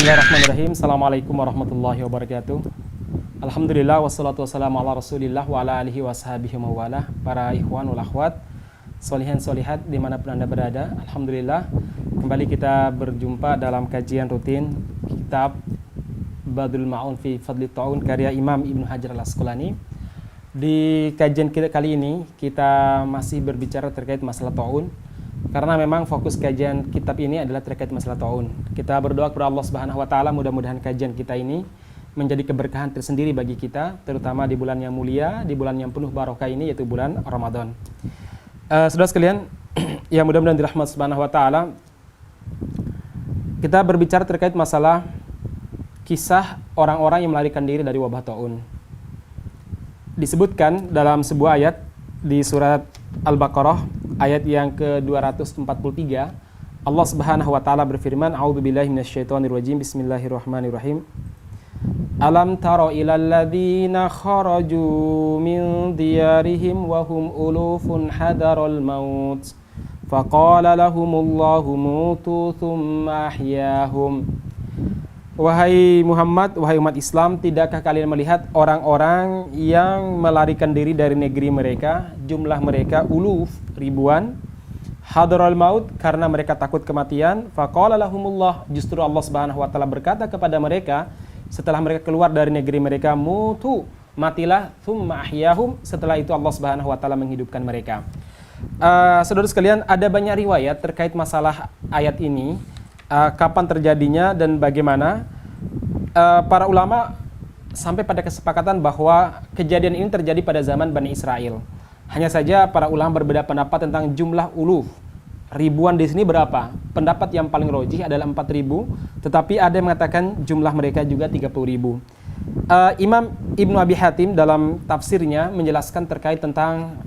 Bismillahirrahmanirrahim. Assalamualaikum warahmatullahi wabarakatuh. Alhamdulillah wassalatu wassalamu ala rasulillah wa ala alihi wa sahbihi mawalah. Para ikhwan wal akhwat, solihin solihat dimanapun anda berada, Alhamdulillah kembali kita berjumpa dalam kajian rutin kitab Badrul Ma'un fi Fadli Ta'un karya Imam Ibnu Hajar al-Asqalani. Di kajian kita kali ini kita masih berbicara terkait masalah ta'un, karena memang fokus kajian kitab ini adalah terkait masalah ta'un. Kita berdoa kepada Allah Subhanahu wa taala, mudah-mudahan kajian kita ini menjadi keberkahan tersendiri bagi kita, terutama di bulan yang mulia, di bulan yang penuh barokah ini, yaitu bulan Ramadan. Saudara sekalian, yang mudah-mudahan dirahmat Subhanahu wa taala, kita berbicara terkait masalah kisah orang-orang yang melarikan diri dari wabah ta'un. Disebutkan dalam sebuah ayat di surat Al-Baqarah ayat yang ke-243, Allah Subhanahu wa taala berfirman, A'udzubillahi minasyaitonirrajim, bismillahirrahmanirrahim. Alam tara ilal ladzina kharaju min diyarihim wa hum ulufun hadaral maut faqala lahumullahu mutu thumma ahyahum. Wahai Muhammad, wahai umat Islam, tidakkah kalian melihat orang-orang yang melarikan diri dari negeri mereka, jumlah mereka uluf, ribuan, hadarul maut, karena mereka takut kematian, faqala lahumullah, justru Allah Subhanahu wa taala berkata kepada mereka setelah mereka keluar dari negeri mereka, mutu, matilah, thumma ahyahum, setelah itu Allah Subhanahu wa taala menghidupkan mereka. Saudara sekalian, ada banyak riwayat terkait masalah ayat ini. Kapan terjadinya dan bagaimana. Para ulama sampai pada kesepakatan bahwa kejadian ini terjadi pada zaman Bani Israel. Hanya saja para ulama berbeda pendapat tentang jumlah uluf. Ribuan di sini berapa? Pendapat yang paling rojih adalah 4.000, tetapi ada yang mengatakan jumlah mereka juga 30.000. Imam Ibnu Abi Hatim dalam tafsirnya menjelaskan terkait tentang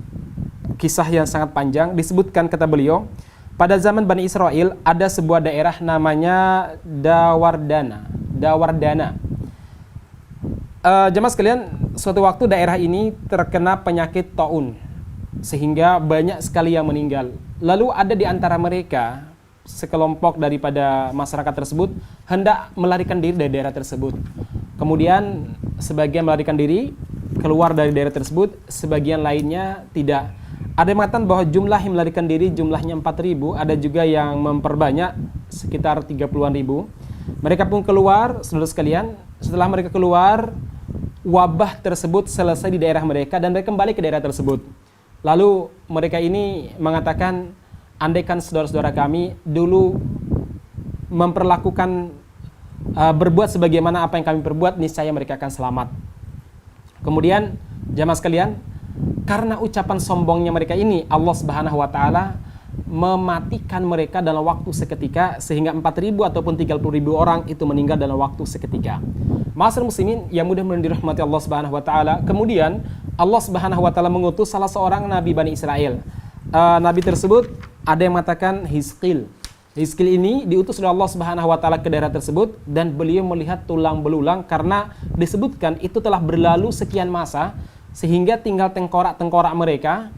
kisah yang sangat panjang. Disebutkan, kata beliau, pada zaman Bani Israel ada sebuah daerah namanya Dawardana. Jemaah sekalian, suatu waktu daerah ini terkena penyakit taun sehingga banyak sekali yang meninggal. Lalu ada di antara mereka sekelompok daripada masyarakat tersebut hendak melarikan diri dari daerah tersebut. Kemudian sebagian melarikan diri keluar dari daerah tersebut, sebagian lainnya tidak. Ada yang mengatakan bahwa jumlah yang melarikan diri jumlahnya 4.000, ada juga yang memperbanyak sekitar 30-an ribu. Mereka pun keluar, saudara sekalian. Setelah mereka keluar, wabah tersebut selesai di daerah mereka dan mereka kembali ke daerah tersebut. Lalu mereka ini mengatakan, andaikan saudara-saudara kami dulu memperlakukan berbuat sebagaimana apa yang kami perbuat, niscaya mereka akan selamat. Kemudian jamaah sekalian, karena ucapan sombongnya mereka ini, Allah Subhanahu wa taala mematikan mereka dalam waktu seketika, sehingga 4.000 ataupun 30.000 orang itu meninggal dalam waktu seketika. Ma'asyiral muslimin yang mudah-mudahan dirahmati Allah Subhanahu wa taala, kemudian Allah Subhanahu wa taala mengutus salah seorang nabi Bani Israel. Nabi tersebut ada yang mengatakan Hizqil. Hizqil ini diutus oleh Allah Subhanahu wa taala ke daerah tersebut dan beliau melihat tulang belulang, karena disebutkan itu telah berlalu sekian masa sehingga tinggal tengkorak-tengkorak mereka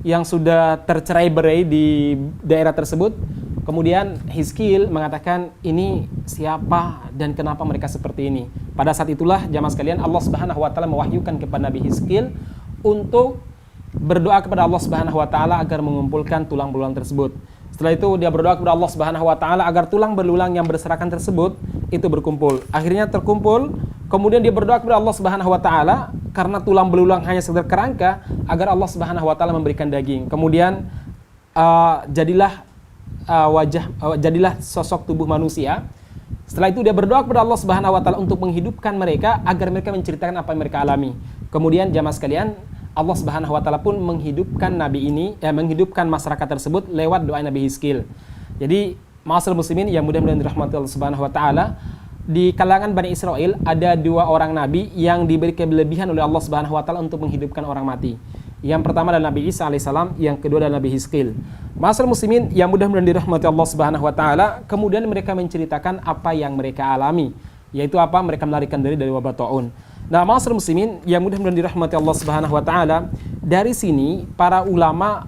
yang sudah tercerai-berai di daerah tersebut. Kemudian Hizqil mengatakan, ini siapa dan kenapa mereka seperti ini. Pada saat itulah jamaah sekalian, Allah Subhanahu wa taala mewahyukan kepada Nabi Hizqil untuk berdoa kepada Allah Subhanahu wa taala agar mengumpulkan tulang belulang tersebut. Setelah itu dia berdoa kepada Allah Subhanahu wa taala agar tulang belulang yang berserakan tersebut itu berkumpul. Akhirnya terkumpul. Kemudian dia berdoa kepada Allah Subhanahu wa taala karena tulang belulang hanya sekedar kerangka, agar Allah Subhanahu wa taala memberikan daging. Kemudian jadilah jadilah sosok tubuh manusia. Setelah itu dia berdoa kepada Allah Subhanahu wa taala untuk menghidupkan mereka agar mereka menceritakan apa yang mereka alami. Kemudian jamaah sekalian, Allah Subhanahu wa taala pun menghidupkan nabi ini, menghidupkan masyarakat tersebut lewat doa Nabi Hizqil. Jadi, ma'asyiral muslimin yang mudah-mudahan dirahmati Allah Subhanahu wa taala, di kalangan Bani Israel ada dua orang nabi yang diberi kelebihan oleh Allah Subhanahu wa taala untuk menghidupkan orang mati. Yang pertama adalah Nabi Isa alaihissalam, yang kedua adalah Nabi Hizqil. Ma'asyiral muslimin yang mudah-mudahan dirahmati Allah Subhanahu wa taala, kemudian mereka menceritakan apa yang mereka alami, yaitu apa? Mereka melarikan diri dari wabah taun. Nah, ma'asyiral muslimin yang mudah-mudahan dirahmati Allah Subhanahu wa taala, dari sini para ulama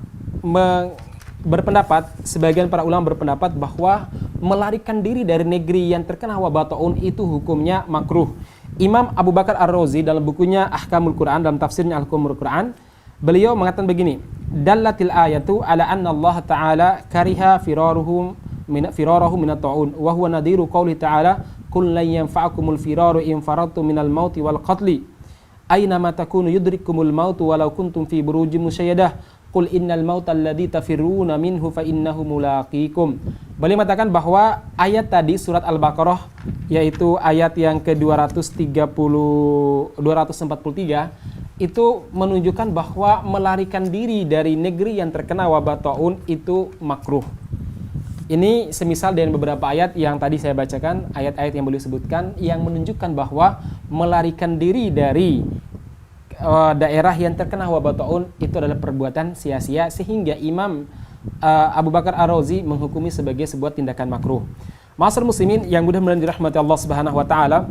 berpendapat, sebagian para ulama berpendapat bahwa melarikan diri dari negeri yang terkena wabah taun itu hukumnya makruh. Imam Abu Bakar Ar-Razi dalam bukunya Ahkamul Quran, dalam tafsirnya Ahkamul Quran, beliau mengatakan begini, dallatil ayatu ala anna Allah Ta'ala kariha firarahum minat ta'un wa huwa nadiru qawli ta'ala qul lan yanfa'akumul firaru in faradtum minal mauti wal qatli aina ma takunu yudrikumul mautu walau kuntum fi burujin musayyadah qul innal mauta alladzi tafirruna minhu fa innahu mulaqikum. Beliau mengatakan bahwa ayat tadi surat Al-Baqarah, yaitu ayat yang ke-243 itu menunjukkan bahwa melarikan diri dari negeri yang terkena wabah taun itu makruh. Ini semisal dengan beberapa ayat yang tadi saya bacakan, ayat-ayat yang beliau sebutkan yang menunjukkan bahwa melarikan diri dari daerah yang terkena wabah taun itu adalah perbuatan sia-sia, sehingga Imam Abu Bakar Ar-Razi menghukumi sebagai sebuah tindakan makruh. Ma'asyiral muslimin yang mudah-mudahan dirahmati Allah Subhanahu wa taala,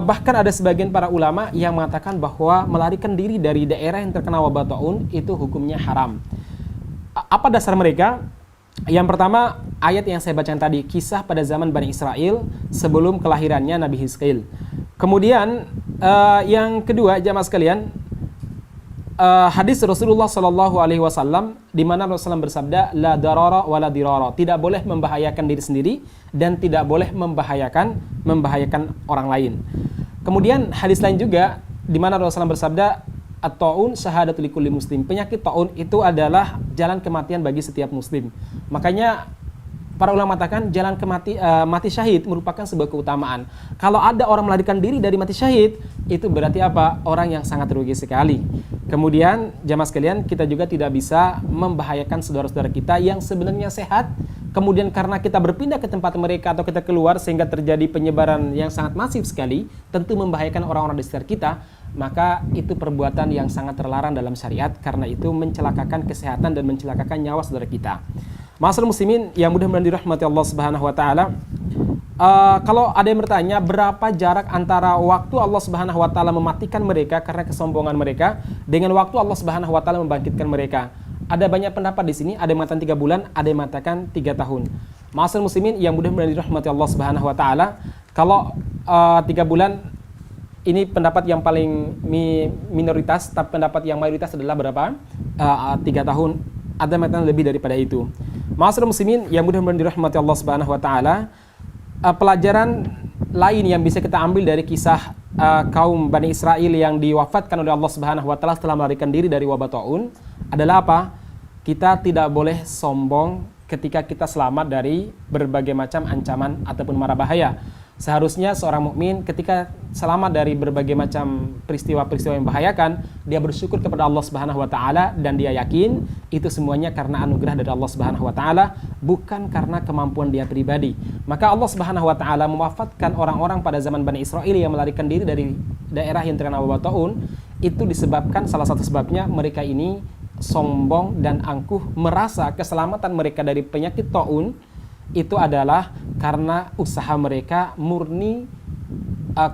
bahkan ada sebagian para ulama yang mengatakan bahwa melarikan diri dari daerah yang terkena wabah taun itu hukumnya haram. Apa dasar mereka? Yang pertama, ayat yang saya bacakan tadi, kisah pada zaman Bani Israel sebelum kelahirannya Nabi Hizqil. Kemudian yang kedua, jamaah sekalian, hadis Rasulullah SAW di mana Rasulullah bersabda, la darara wa la dirara, tidak boleh membahayakan diri sendiri dan tidak boleh membahayakan orang lain. Kemudian hadis lain juga di mana Rasulullah bersabda, at-ta'un syahadatul likulli muslim, penyakit taun itu adalah jalan kematian bagi setiap muslim. Makanya para ulama mengatakan jalan mati syahid merupakan sebuah keutamaan. Kalau ada orang melarikan diri dari mati syahid, itu berarti apa? Orang yang sangat rugi sekali. Kemudian jamaah sekalian, kita juga tidak bisa membahayakan saudara-saudara kita yang sebenarnya sehat. Kemudian karena kita berpindah ke tempat mereka atau kita keluar sehingga terjadi penyebaran yang sangat masif sekali, tentu membahayakan orang-orang di sekitar kita, maka itu perbuatan yang sangat terlarang dalam syariat, karena itu mencelakakan kesehatan dan mencelakakan nyawa saudara kita. Ma'asyiral muslimin yang mudah-mudahan dirahmati Allah Subhanahu wa taala, kalau ada yang bertanya berapa jarak antara waktu Allah Subhanahu wa taala mematikan mereka karena kesombongan mereka dengan waktu Allah Subhanahu wa taala membangkitkan mereka, ada banyak pendapat di sini. Ada yang mengatakan 3 bulan, ada yang mengatakan 3 tahun. Ma'asyiral muslimin yang mudah-mudahan dirahmati Allah Subhanahu wa taala, kalau 3 bulan ini pendapat yang paling minoritas, tapi pendapat yang mayoritas adalah berapa? 3 tahun. Ada yang mengatakan lebih daripada itu. Ma'asyiral muslimin yang mudah-mudahan dirahmati Allah Subhanahu wa taala, pelajaran lain yang bisa kita ambil dari kisah kaum Bani Israel yang diwafatkan oleh Allah Subhanahu wa taala setelah melarikan diri dari wabah taun adalah apa? Kita tidak boleh sombong ketika kita selamat dari berbagai macam ancaman ataupun mara bahaya. Seharusnya seorang mukmin ketika selamat dari berbagai macam peristiwa-peristiwa yang membahayakan, dia bersyukur kepada Allah Subhanahu wa taala dan dia yakin itu semuanya karena anugerah dari Allah Subhanahu wa taala, bukan karena kemampuan dia pribadi. Maka Allah Subhanahu wa taala mewafatkan orang-orang pada zaman Bani Israel yang melarikan diri dari daerah yang terkena wabah taun, itu disebabkan, salah satu sebabnya, mereka ini sombong dan angkuh, merasa keselamatan mereka dari penyakit taun itu adalah karena usaha mereka murni,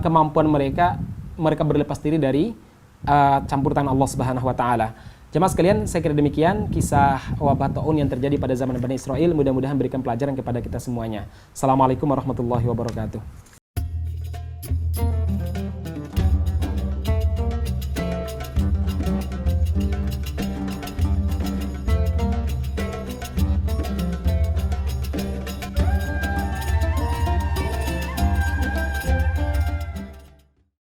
kemampuan mereka berlepas diri dari campur tangan Allah Subhanahu wa taala. Jemaah sekalian, saya kira demikian kisah wabah taun yang terjadi pada zaman Bani Israel. Mudah-mudahan berikan pelajaran kepada kita semuanya. Assalamualaikum warahmatullahi wabarakatuh.